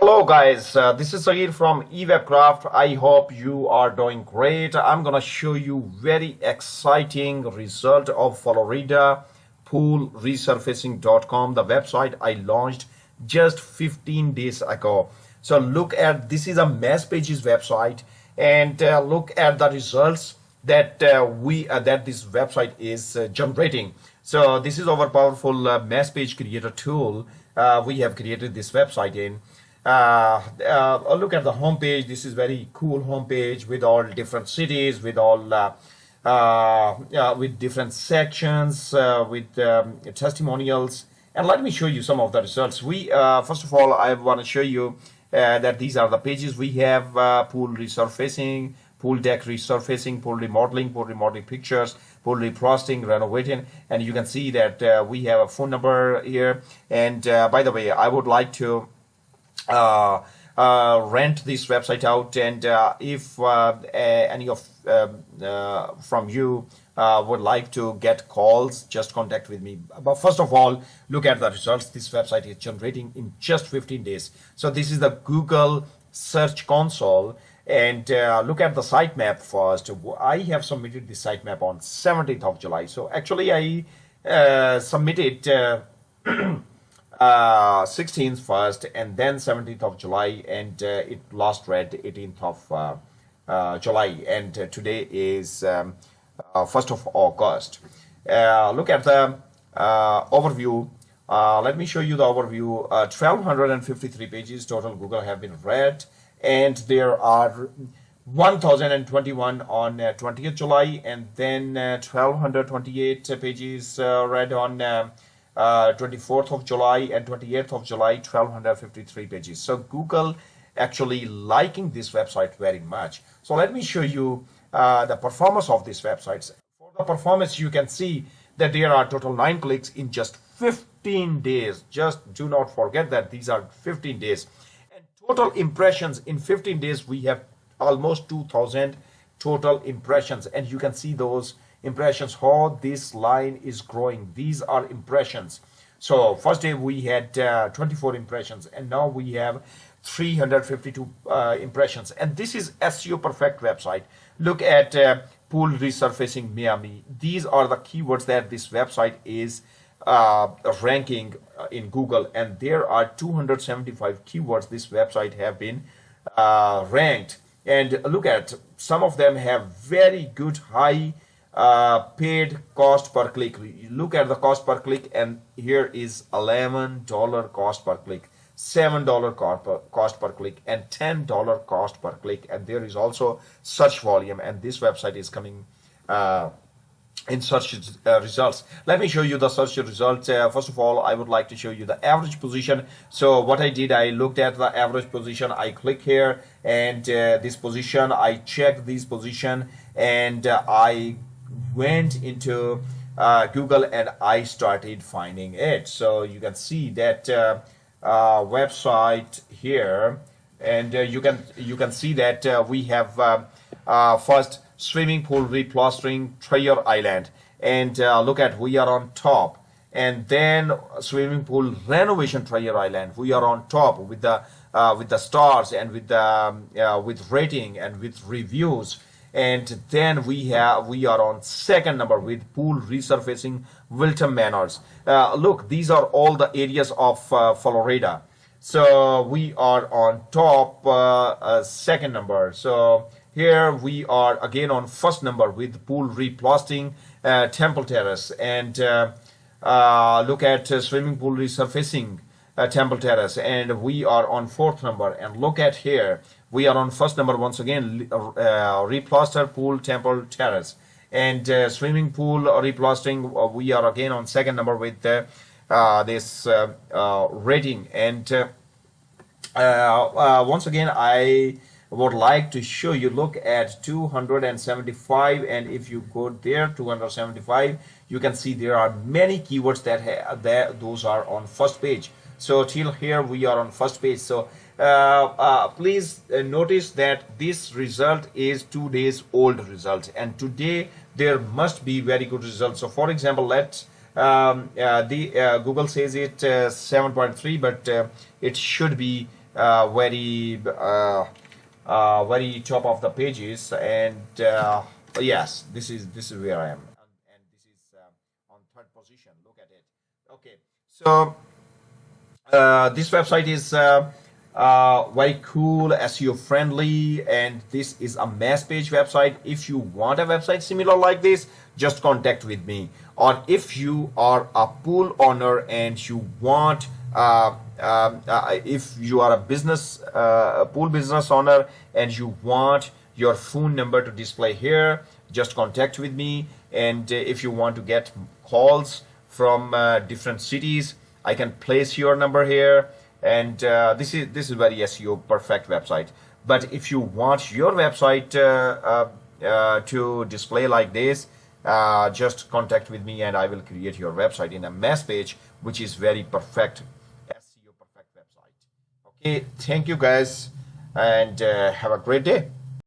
Hello guys, this is Sagir from eWebCraft. I hope you are doing great. I'm gonna show you very exciting result of Florida pool resurfacing.com, the website I launched just 15 days ago. So look at, this is a mass pages website, and look at the results that that this website is generating. So this is our powerful mass page creator tool. We have created this website in. Look at the homepage. This is very cool homepage with all different cities, with all with different sections, with testimonials. And let me show you some of the results. We first of all, I want to show you that these are the pages we have: pool resurfacing, pool deck resurfacing, pool remodeling pictures, pool replastering, renovating, and you can see that we have a phone number here. And by the way, I would like to rent this website out, and if any of from you would like to get calls, just contact with me. But first of all, look at the results this website is generating in just 15 days. So this is the Google Search Console, and look at the sitemap first. I have submitted the sitemap on 17th of July. So actually I submitted 16th first, and then 17th of July, and it last read 18th of July, and today is 1st of August. Look at the overview. Let me show you the overview. 1253 pages total Google have been read, and there are 1021 on 20th July, and then 1228 pages read on 24th of July, and 28th of July, 1253 pages. So Google actually liking this website very much. So let me show you the performance of these websites. For the performance, you can see that there are total 9 clicks in just 15 days. Just do not forget that these are 15 days. And total impressions in 15 days, we have almost 2000 total impressions, and you can see those impressions, how this line is growing. These are impressions. So first day we had 24 impressions, and now we have 352 impressions, and this is SEO perfect website. Look at pool resurfacing Miami. These are the keywords that this website is ranking in Google, and there are 275 keywords this website have been ranked. And look at, some of them have very good high paid cost per click. Look at the cost per click, and here is $11 cost per click, $7 cost per click, and $10 cost per click. And there is also search volume, and this website is coming in search results. Let me show you the search results. First of all, I would like to show you the average position. So what I did, I looked at the average position. I click here, and this position, I checked this position, and I went into Google, and I started finding it. So you can see that website here, and you can see that we have first swimming pool replastering Treasure Island, and look at, we are on top, and then swimming pool renovation Treasure Island, we are on top with the stars, and with the with rating and with reviews. And then we are on second number with pool resurfacing Wilton Manors. Look, these are all the areas of Florida. So we are on top, second number. So here we are again on first number with pool replastering Temple Terrace, and look at swimming pool resurfacing Temple Terrace, and we are on fourth number. And look at here, we are on first number once again, replaster pool Temple Terrace, and swimming pool replastering, we are again on second number with this rating. And once again, I would like to show you, look at 275, and if you go there, 275, you can see there are many keywords that those are on first page. So till here we are on first page. So please notice that this result is 2 days old result, and today there must be very good results. So for example, let's Google says it 7.3, but it should be very top of the pages. And yes, this is where I am, and this is on third position. Look at it. Okay, so this website is very cool, SEO friendly, and this is a mass page website. If you want a website similar like this, just contact with me. Or if you are a pool owner and you want if you are a business a pool business owner and you want your phone number to display here, just contact with me. And if you want to get calls from different cities, I can place your number here. And this is very SEO perfect website. But if you want your website to display like this, just contact with me and I will create your website in a mass page, which is very perfect SEO perfect website. Okay, thank you guys, and have a great day.